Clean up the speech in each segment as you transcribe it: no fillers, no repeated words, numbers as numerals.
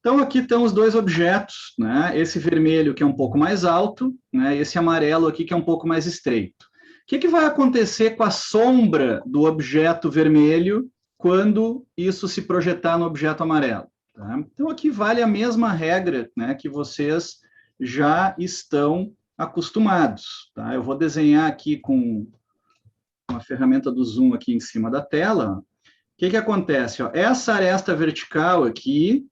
Então, aqui estão os dois objetos, né? Esse vermelho que é um pouco mais alto, né? Esse amarelo aqui que é um pouco mais estreito. O que vai acontecer com a sombra do objeto vermelho quando isso se projetar no objeto amarelo? Tá? Então, aqui vale a mesma regra, né, que vocês já estão acostumados. Tá? Eu vou desenhar aqui com uma ferramenta do zoom aqui em cima da tela. O que acontece? Ó? Essa aresta vertical aqui,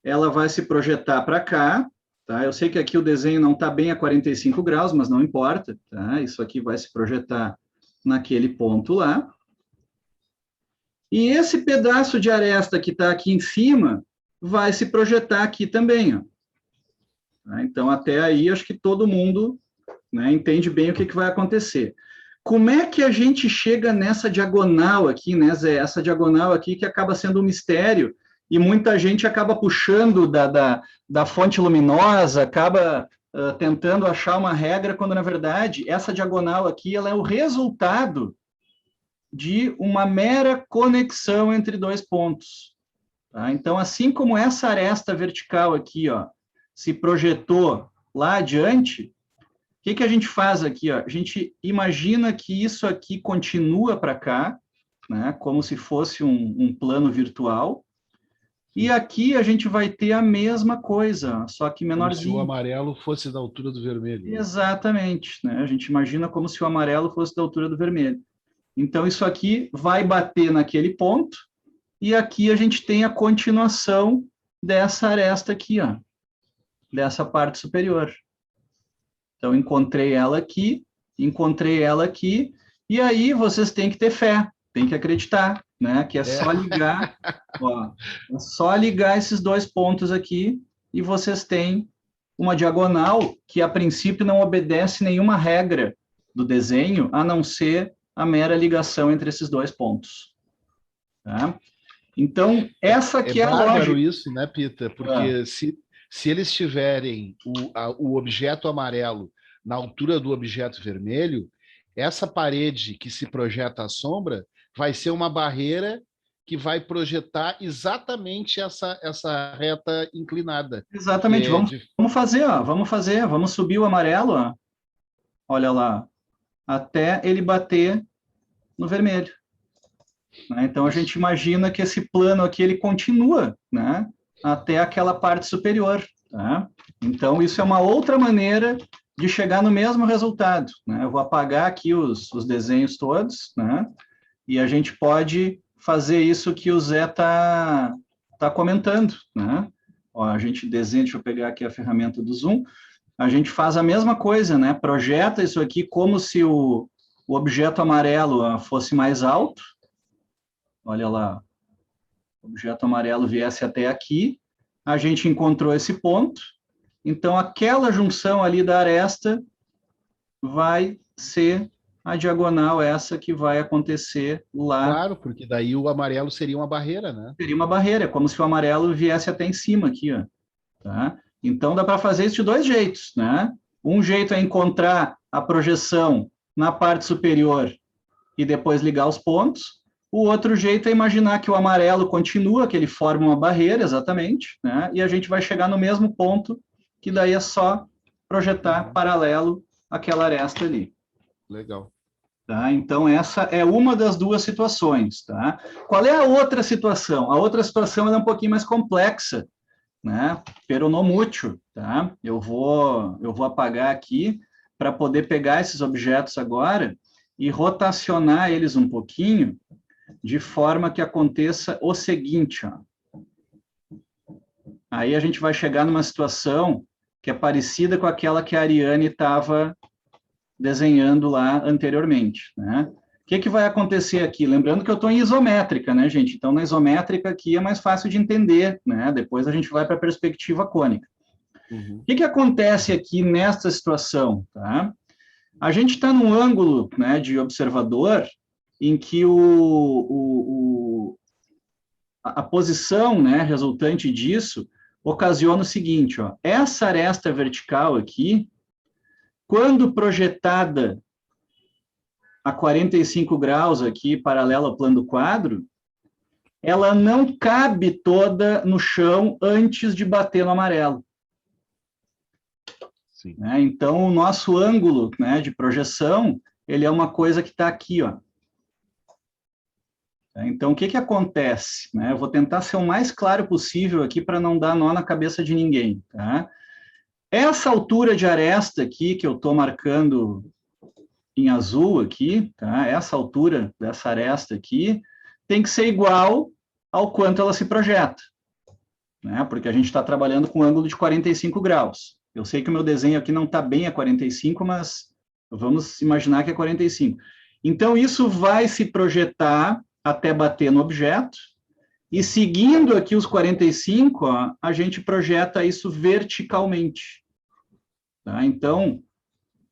ela vai se projetar para cá, tá? Eu sei que aqui o desenho não está bem a 45 graus, mas não importa, tá? Isso aqui vai se projetar naquele ponto lá. E esse pedaço de aresta que está aqui em cima vai se projetar aqui também, ó. Tá? Então, até aí, acho que todo mundo, né, entende bem o que vai acontecer. Como é que a gente chega nessa diagonal aqui, né, Zé? Essa diagonal aqui que acaba sendo um mistério, e muita gente acaba puxando da fonte luminosa, acaba tentando achar uma regra, quando, na verdade, essa diagonal aqui ela é o resultado de uma mera conexão entre dois pontos. Tá? Então, assim como essa aresta vertical aqui, ó, se projetou lá adiante, o que a gente faz aqui? Ó? A gente imagina que isso aqui continua para cá, né, como se fosse um plano virtual, e aqui a gente vai ter a mesma coisa, só que menorzinho. Como se o amarelo fosse da altura do vermelho. Exatamente, né? A gente imagina como se o amarelo fosse da altura do vermelho. Então, isso aqui vai bater naquele ponto, e aqui a gente tem a continuação dessa aresta aqui, ó, dessa parte superior. Então, encontrei ela aqui, e aí vocês têm que ter fé, têm que acreditar, né? Que é só ligar, ó, é só ligar esses dois pontos aqui, e vocês têm uma diagonal que, a princípio, não obedece nenhuma regra do desenho, a não ser a mera ligação entre esses dois pontos. Tá? Então, essa aqui é a lógica. Isso, né, Peter? Porque se eles tiverem o objeto amarelo na altura do objeto vermelho, essa parede que se projeta à sombra vai ser uma barreira que vai projetar exatamente essa reta inclinada. Exatamente. Vamos fazer, ó, vamos subir o amarelo, ó. Olha lá, até ele bater no vermelho. Né? Então, a gente imagina que esse plano aqui, ele continua, né, até aquela parte superior. Tá? Então, isso é uma outra maneira de chegar no mesmo resultado. Né? Eu vou apagar aqui os desenhos todos, né? E a gente pode fazer isso que o Zé tá comentando. Né? Ó, a gente desenha, deixa eu pegar aqui a ferramenta do zoom, a gente faz a mesma coisa, né? Projeta isso aqui como se o objeto amarelo fosse mais alto. Olha lá, o objeto amarelo viesse até aqui, a gente encontrou esse ponto, então aquela junção ali da aresta vai ser a diagonal essa que vai acontecer lá. Claro, porque daí o amarelo seria uma barreira, né? Seria uma barreira, como se o amarelo viesse até em cima aqui, ó. Tá? Então dá para fazer isso de dois jeitos, né? Um jeito é encontrar a projeção na parte superior e depois ligar os pontos. O outro jeito é imaginar que o amarelo continua, que ele forma uma barreira, exatamente, né? E a gente vai chegar no mesmo ponto, que daí é só projetar paralelo àquela aresta ali. Legal. Tá? Então, essa é uma das duas situações. Tá? Qual é a outra situação? A outra situação é um pouquinho mais complexa, né? Peronomútil. Tá? Eu vou apagar aqui para poder pegar esses objetos agora e rotacionar eles um pouquinho, de forma que aconteça o seguinte, ó. Aí a gente vai chegar numa situação que é parecida com aquela que a Ariane estava desenhando lá anteriormente, né? O que vai acontecer aqui? Lembrando que eu estou em isométrica, né, gente? Então, na isométrica aqui é mais fácil de entender, né? Depois a gente vai para a perspectiva cônica. O que acontece aqui nesta situação, tá? A gente está num ângulo, né, de observador em que a posição, né, resultante disso ocasiona o seguinte, ó, essa aresta vertical aqui, quando projetada a 45 graus aqui, paralela ao plano do quadro, ela não cabe toda no chão antes de bater no amarelo. Sim. Né? Então, o nosso ângulo, né, de projeção, ele é uma coisa que está aqui, ó. Então, o que que acontece? Né? Eu vou tentar ser o mais claro possível aqui para não dar nó na cabeça de ninguém. Tá? Essa altura de aresta aqui, que eu estou marcando em azul aqui, tá? Essa altura dessa aresta aqui, tem que ser igual ao quanto ela se projeta. Né? Porque a gente está trabalhando com um ângulo de 45 graus. Eu sei que o meu desenho aqui não está bem a 45, mas vamos imaginar que é 45. Então, isso vai se projetar até bater no objeto, e seguindo aqui os 45, ó, a gente projeta isso verticalmente. Tá? Então,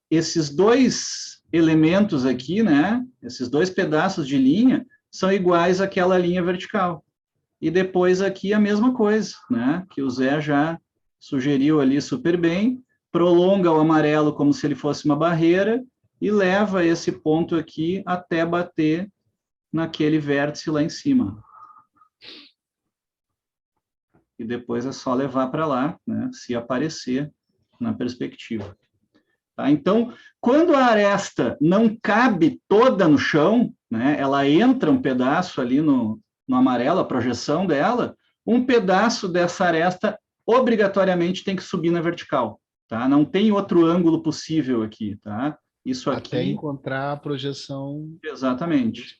esses dois elementos aqui, né, esses dois pedaços de linha, são iguais àquela linha vertical. E depois aqui a mesma coisa, né, que o Zé já sugeriu ali super bem, prolonga o amarelo como se ele fosse uma barreira e leva esse ponto aqui até bater naquele vértice lá em cima. E depois é só levar para lá, né, se aparecer na perspectiva. Tá? Então, quando a aresta não cabe toda no chão, né, ela entra um pedaço ali no amarelo, a projeção dela, um pedaço dessa aresta obrigatoriamente tem que subir na vertical. Tá? Não tem outro ângulo possível aqui. Tá? Isso aqui... Até encontrar a projeção... Exatamente.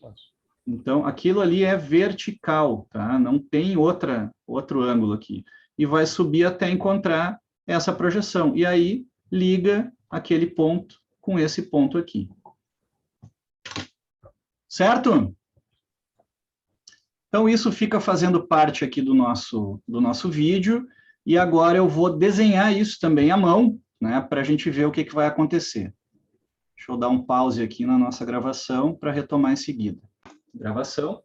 Então, aquilo ali é vertical, tá? Não tem outro ângulo aqui. E vai subir até encontrar essa projeção. E aí, liga aquele ponto com esse ponto aqui. Certo? Então, isso fica fazendo parte aqui do nosso vídeo. E agora eu vou desenhar isso também à mão, né? Para a gente ver o que vai acontecer. Deixa eu dar um pause aqui na nossa gravação para retomar em seguida. Gravação.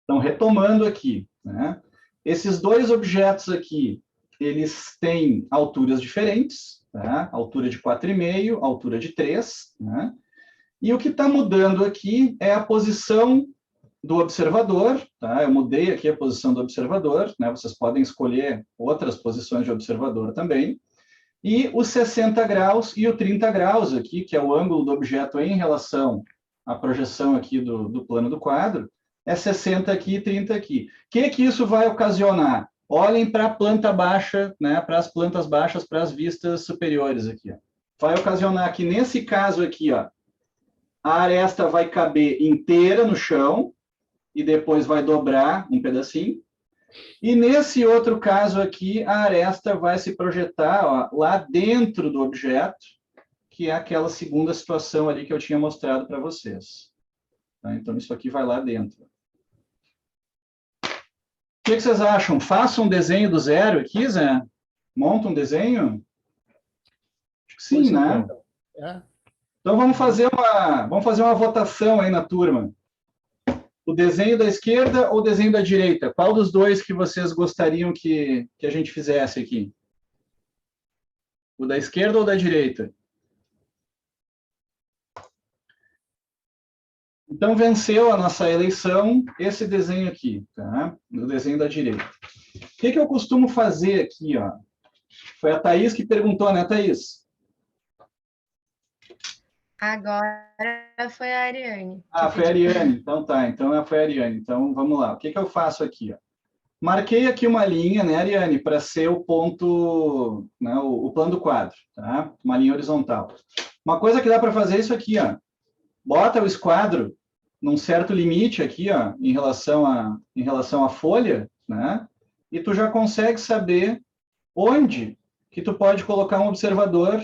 Então, retomando aqui, né? Esses dois objetos aqui, eles têm alturas diferentes, tá? Altura de 4,5, altura de 3, né? E o que está mudando aqui é a posição do observador, tá? Eu mudei aqui a posição do observador, né? Vocês podem escolher outras posições de observador também. E os 60 graus e o 30 graus aqui, que é o ângulo do objeto em relação à projeção aqui do plano do quadro, é 60 aqui e 30 aqui. O que isso vai ocasionar? Olhem para a planta baixa, né, para as plantas baixas, para as vistas superiores aqui. Ó. Vai ocasionar que, nesse caso aqui, ó, a aresta vai caber inteira no chão e depois vai dobrar um pedacinho. E nesse outro caso aqui, a aresta vai se projetar, ó, lá dentro do objeto, que é aquela segunda situação ali que eu tinha mostrado para vocês. Tá? Então, isso aqui vai lá dentro. O que vocês acham? Faça um desenho do zero aqui, Zé? Monta um desenho? Acho que sim, né? Então, vamos fazer uma votação aí na turma. O desenho da esquerda ou o desenho da direita? Qual dos dois que vocês gostariam que a gente fizesse aqui? O da esquerda ou da direita? Então, venceu a nossa eleição esse desenho aqui, tá? O desenho da direita. O que eu costumo fazer aqui, ó? Foi a Thaís que perguntou, né, Thaís? Agora foi a Ariane. Ah, foi a Ariane. Então tá, então foi a Ariane. Então, vamos lá. O que eu faço aqui, ó? Marquei aqui uma linha, né, Ariane, para ser o ponto, né, o plano do quadro, tá? Uma linha horizontal. Uma coisa que dá para fazer é isso aqui, ó. Bota o esquadro num certo limite aqui, ó, em relação à folha, né? E tu já consegue saber onde que tu pode colocar um observador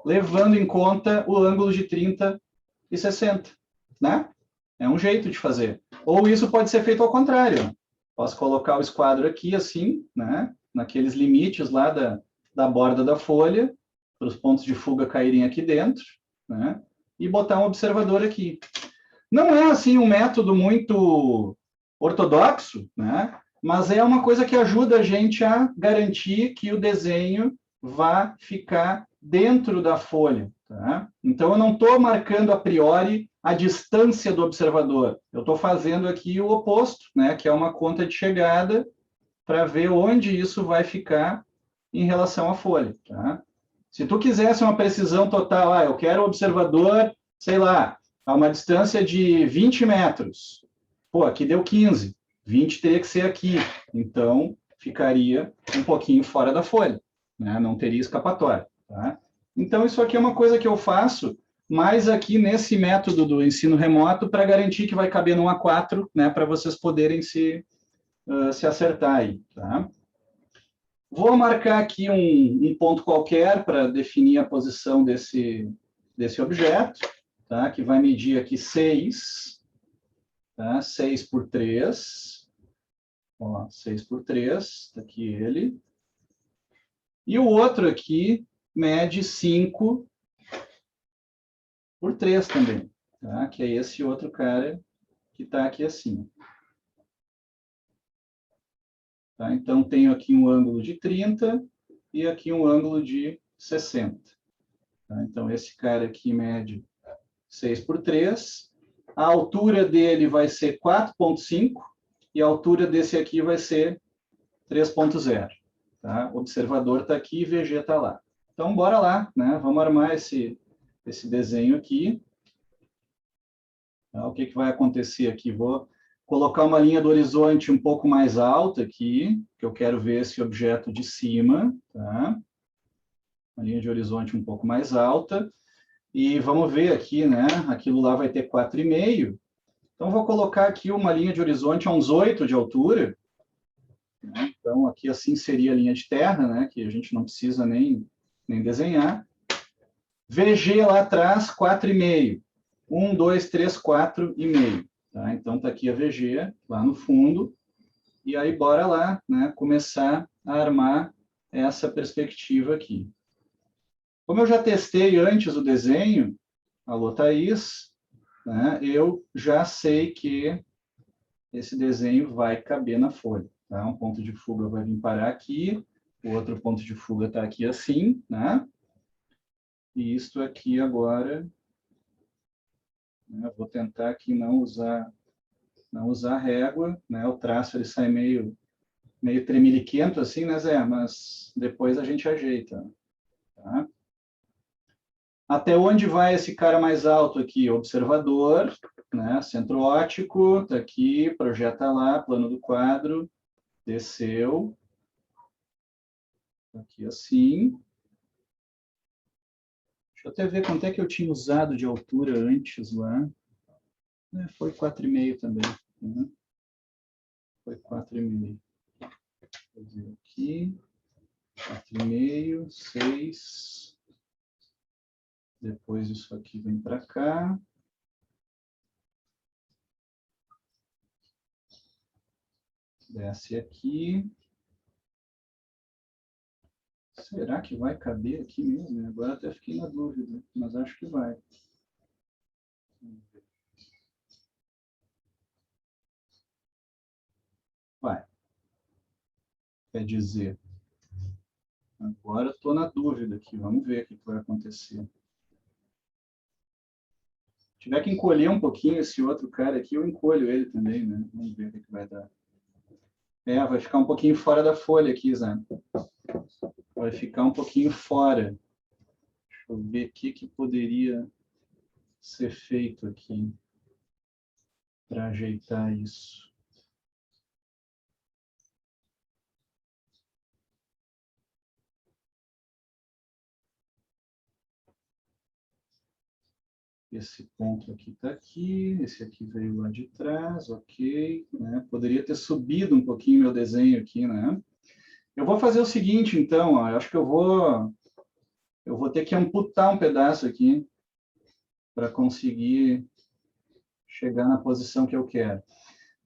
levando em conta o ângulo de 30 e 60, né? É um jeito de fazer. Ou isso pode ser feito ao contrário. Posso colocar o esquadro aqui, assim, né? Naqueles limites lá da borda da folha, para os pontos de fuga caírem aqui dentro, né? E botar um observador aqui. Não é, assim, um método muito ortodoxo, né? Mas é uma coisa que ajuda a gente a garantir que o desenho vá ficar dentro da folha, Tá? Então, eu não estou marcando a priori a distância do observador. Eu estou fazendo aqui o oposto, né? Que é uma conta de chegada para ver onde isso vai ficar em relação à folha. Tá? Se tu quisesse uma precisão total, eu quero o observador, sei lá, a uma distância de 20 metros. Pô, aqui deu 15. 20 teria que ser aqui. Então, ficaria um pouquinho fora da folha. Né? Não teria escapatória. Tá? Então, isso aqui é uma coisa que eu faço mais aqui nesse método do ensino remoto para garantir que vai caber no A4, né, para vocês poderem se acertar aí. Tá? Vou marcar aqui um ponto qualquer para definir a posição desse objeto, tá? Que vai medir aqui 6, tá? 6 por 3. Ó, 6 por 3, está aqui ele. E o outro aqui mede 5 por 3 também, tá? Que é esse outro cara que está aqui assim. Tá? Então, tenho aqui um ângulo de 30 e aqui um ângulo de 60. Tá? Então, esse cara aqui mede 6 por 3. A altura dele vai ser 4,5 e a altura desse aqui vai ser 3,0. Tá? O observador está aqui e VG está lá. Então, bora lá, né? Vamos armar esse desenho aqui. Tá? O que vai acontecer aqui? Vou colocar uma linha do horizonte um pouco mais alta aqui, que eu quero ver esse objeto de cima. Tá? Uma linha de horizonte um pouco mais alta. E vamos ver aqui, né? Aquilo lá vai ter 4,5. Então, vou colocar aqui uma linha de horizonte a uns 8 de altura. Então, aqui assim seria a linha de terra, né? Que a gente não precisa nem desenhar. VG lá atrás, 4,5. 1, 2, 3, 4,5. Tá? Então, está aqui a VG, lá no fundo. E aí, bora lá, né? Começar a armar essa perspectiva aqui. Como eu já testei antes o desenho, alô, Thaís, né? Eu já sei que esse desenho vai caber na folha. Tá? Um ponto de fuga vai vir parar aqui, o outro ponto de fuga está aqui assim, né? E isto aqui agora, né? Vou tentar aqui não usar régua, né? O traço ele sai meio tremeliquento assim, né, Zé? Mas depois a gente ajeita. Tá? Até onde vai esse cara mais alto aqui? Observador, né? Centro óptico, está aqui, projeta lá, plano do quadro, desceu. Aqui assim. Deixa eu até ver quanto é que eu tinha usado de altura antes lá. Foi 4,5 também. Né? Foi 4,5. Vou fazer aqui. 4,5, 6. Depois isso aqui vem para cá. Desce aqui. Será que vai caber aqui mesmo? Agora até fiquei na dúvida, mas acho que vai. Vai. Quer dizer, agora estou na dúvida aqui. Vamos ver o que vai acontecer. Se tiver que encolher um pouquinho esse outro cara aqui, eu encolho ele também, né? Vamos ver o que vai dar. Vai ficar um pouquinho fora da folha aqui, Zé. Vai ficar um pouquinho fora. Deixa eu ver o que poderia ser feito aqui para ajeitar isso. Esse ponto aqui está aqui, esse aqui veio lá de trás, ok. Né? Poderia ter subido um pouquinho meu desenho aqui, né? Eu vou fazer o seguinte, então, ó, eu acho que eu vou ter que amputar um pedaço aqui para conseguir chegar na posição que eu quero.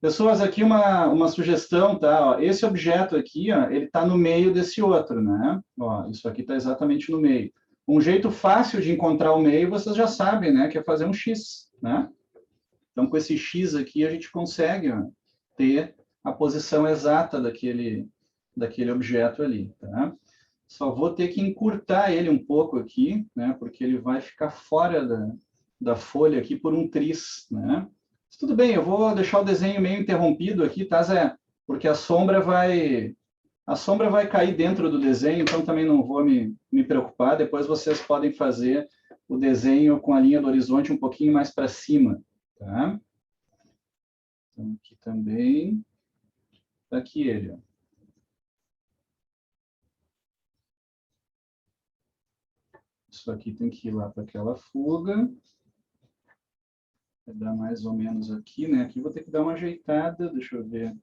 Pessoas, aqui uma sugestão, tá? Ó, esse objeto aqui, ó, ele está no meio desse outro, né? Ó, isso aqui está exatamente no meio. Um jeito fácil de encontrar o meio, vocês já sabem, né? Que é fazer um X, né? Então, com esse X aqui, a gente consegue, ó, ter a posição exata daquele objeto ali, tá? Só vou ter que encurtar ele um pouco aqui, né? Porque ele vai ficar fora da folha aqui por um tris, né? Mas tudo bem, eu vou deixar o desenho meio interrompido aqui, tá, Zé? Porque a sombra vai cair dentro do desenho, então também não vou me preocupar. Depois vocês podem fazer o desenho com a linha do horizonte um pouquinho mais para cima, tá? Então, aqui também. Tá aqui ele, ó. Isso aqui tem que ir lá para aquela fuga. Vai dar mais ou menos aqui, né? Aqui vou ter que dar uma ajeitada, deixa eu ver.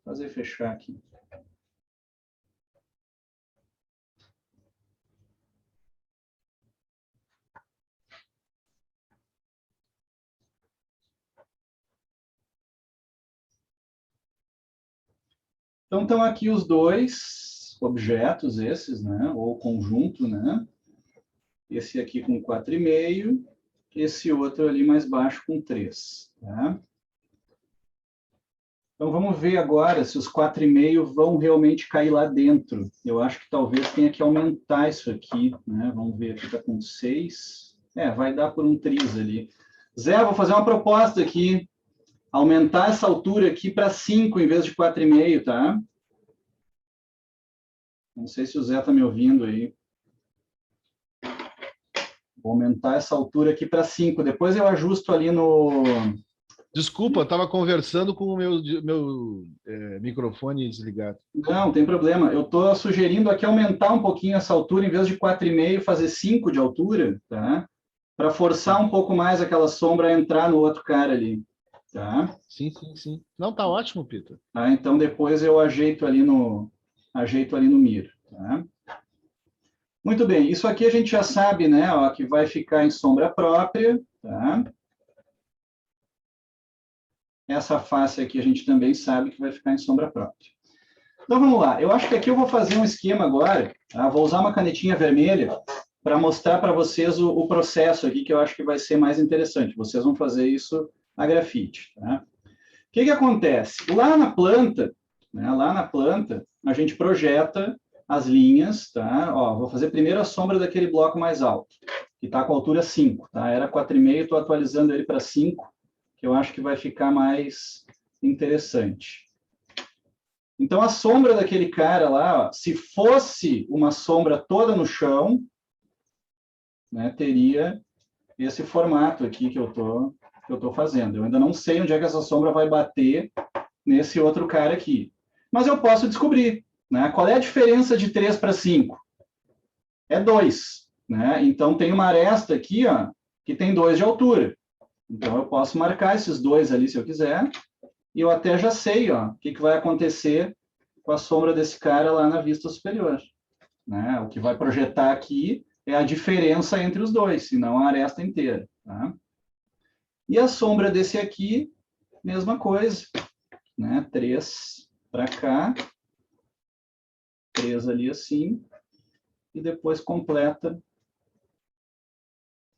Fazer fechar aqui. Então, estão aqui os dois objetos, esses, né? Ou conjunto, né? Esse aqui com 4,5, esse outro ali mais baixo com 3, tá? Então, vamos ver agora se os 4,5 vão realmente cair lá dentro. Eu acho que talvez tenha que aumentar isso aqui, né? Vamos ver, aqui está com 6. Vai dar por um tris ali. Zé, vou fazer uma proposta aqui. Aumentar essa altura aqui para 5 em vez de 4,5, tá? Não sei se o Zé está me ouvindo aí. Vou aumentar essa altura aqui para 5. Depois eu ajusto ali no... Desculpa, eu estava conversando com o meu microfone desligado. Não, tem problema. Eu estou sugerindo aqui aumentar um pouquinho essa altura, em vez de 4,5, fazer 5 de altura, tá? Para forçar um pouco mais aquela sombra a entrar no outro cara ali, tá? Sim, sim, sim. Não, tá ótimo, Peter. Tá? Então, depois eu ajeito ali no miro, tá? Muito bem, isso aqui a gente já sabe, né, ó, que vai ficar em sombra própria, tá? Essa face aqui a gente também sabe que vai ficar em sombra própria. Então, vamos lá. Eu acho que aqui eu vou fazer um esquema agora, tá? Vou usar uma canetinha vermelha para mostrar para vocês o processo aqui, que eu acho que vai ser mais interessante. Vocês vão fazer isso a grafite, tá? O que acontece? Lá na planta, né, a gente projeta as linhas, tá? Ó, vou fazer primeiro a sombra daquele bloco mais alto, que está com altura 5, tá? Era 4,5, estou atualizando ele para 5, que eu acho que vai ficar mais interessante. Então, a sombra daquele cara lá, ó, se fosse uma sombra toda no chão, né, teria esse formato aqui que eu tô fazendo. Eu ainda não sei onde é que essa sombra vai bater nesse outro cara aqui. Mas eu posso descobrir, né? Qual é a diferença de 3 para 5? É 2. Né? Então, tem uma aresta aqui, ó, que tem 2 de altura. Então, eu posso marcar esses 2 ali, se eu quiser. E eu até já sei, ó, o que vai acontecer com a sombra desse cara lá na vista superior. Né? O que vai projetar aqui é a diferença entre os dois, e não a aresta inteira. Tá? E a sombra desse aqui, mesma coisa. Né? 3 para cá, 3 ali assim, e depois completa,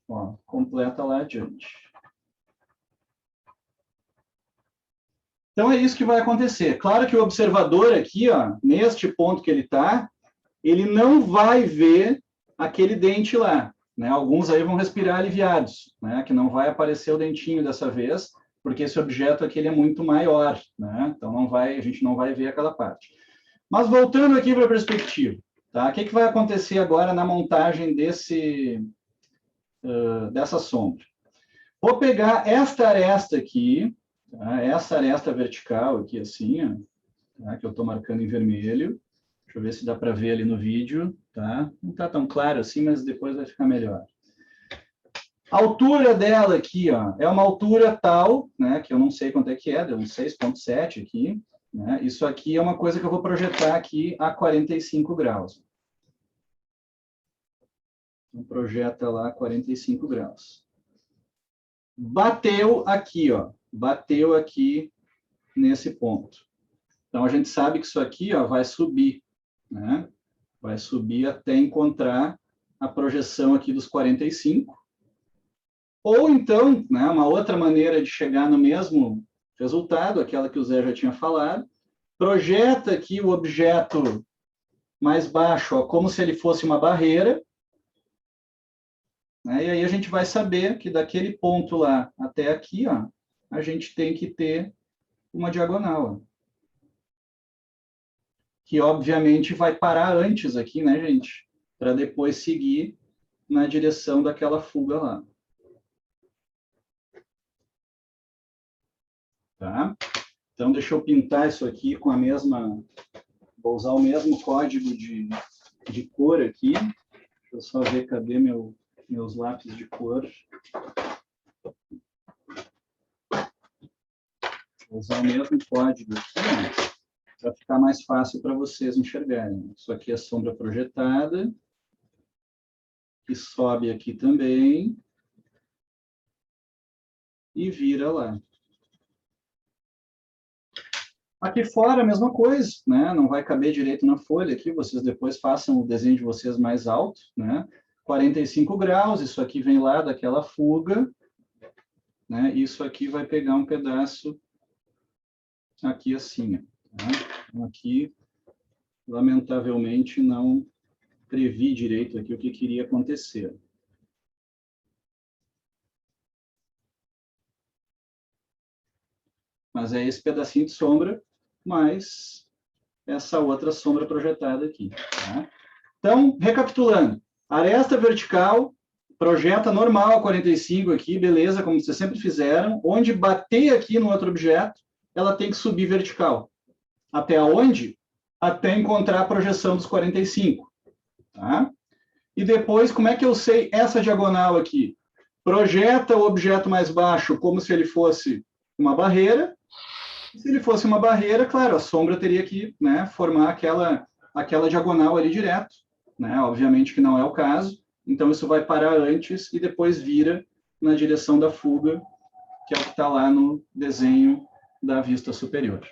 ó, completa lá adiante. Então, é isso que vai acontecer. Claro que o observador aqui, ó, neste ponto que ele está, ele não vai ver aquele dente lá. Né? Alguns aí vão respirar aliviados, né? Que não vai aparecer o dentinho dessa vez, porque esse objeto aqui ele é muito maior. Né? Então, a gente não vai ver aquela parte. Mas voltando aqui para a perspectiva, tá? O que vai acontecer agora na montagem dessa sombra? Vou pegar esta aresta aqui, tá? Essa aresta vertical aqui assim, ó, tá? Que eu estou marcando em vermelho. Deixa eu ver se dá para ver ali no vídeo, tá? Não está tão claro assim, mas depois vai ficar melhor. A altura dela aqui, ó, é uma altura tal, né, que eu não sei quanto é que é, deu uns 6,7 aqui, né? Isso aqui é uma coisa que eu vou projetar aqui a 45 graus. Então, projeta lá 45 graus. Bateu aqui, ó, bateu aqui nesse ponto. Então, a gente sabe que isso aqui, ó, vai subir. Né? Vai subir até encontrar a projeção aqui dos 45. Ou então, né, uma outra maneira de chegar no mesmo resultado, aquela que o Zé já tinha falado, projeta aqui o objeto mais baixo, ó, como se ele fosse uma barreira, né? E aí a gente vai saber que daquele ponto lá até aqui, ó, a gente tem que ter uma diagonal, ó, que obviamente vai parar antes aqui, né, gente? Para depois seguir na direção daquela fuga lá. Tá? Então, deixa eu pintar isso aqui com a mesma... Vou usar o mesmo código de cor aqui. Deixa eu só ver, cadê meus lápis de cor. Vou usar o mesmo código aqui, para ficar mais fácil para vocês enxergarem. Isso aqui é sombra projetada, que sobe aqui também, e vira lá. Aqui fora, a mesma coisa, né? Não vai caber direito na folha aqui, vocês depois façam o desenho de vocês mais alto, né? 45 graus, isso aqui vem lá daquela fuga, né? Isso aqui vai pegar um pedaço aqui assim, tá? Então, aqui, lamentavelmente, não previ direito aqui o que queria acontecer. Mas é esse pedacinho de sombra, mais essa outra sombra projetada aqui. Tá? Então, recapitulando, aresta vertical, projeta normal a 45 aqui, beleza, como vocês sempre fizeram. Onde bater aqui no outro objeto, ela tem que subir vertical. Até onde? Até encontrar a projeção dos 45. Tá? E depois, como é que eu sei essa diagonal aqui? Projeta o objeto mais baixo como se ele fosse uma barreira. Se ele fosse uma barreira, claro, a sombra teria que, né, formar aquela diagonal ali direto. Né? Obviamente que não é o caso. Então, isso vai parar antes e depois vira na direção da fuga, que é o que está lá no desenho da vista superior.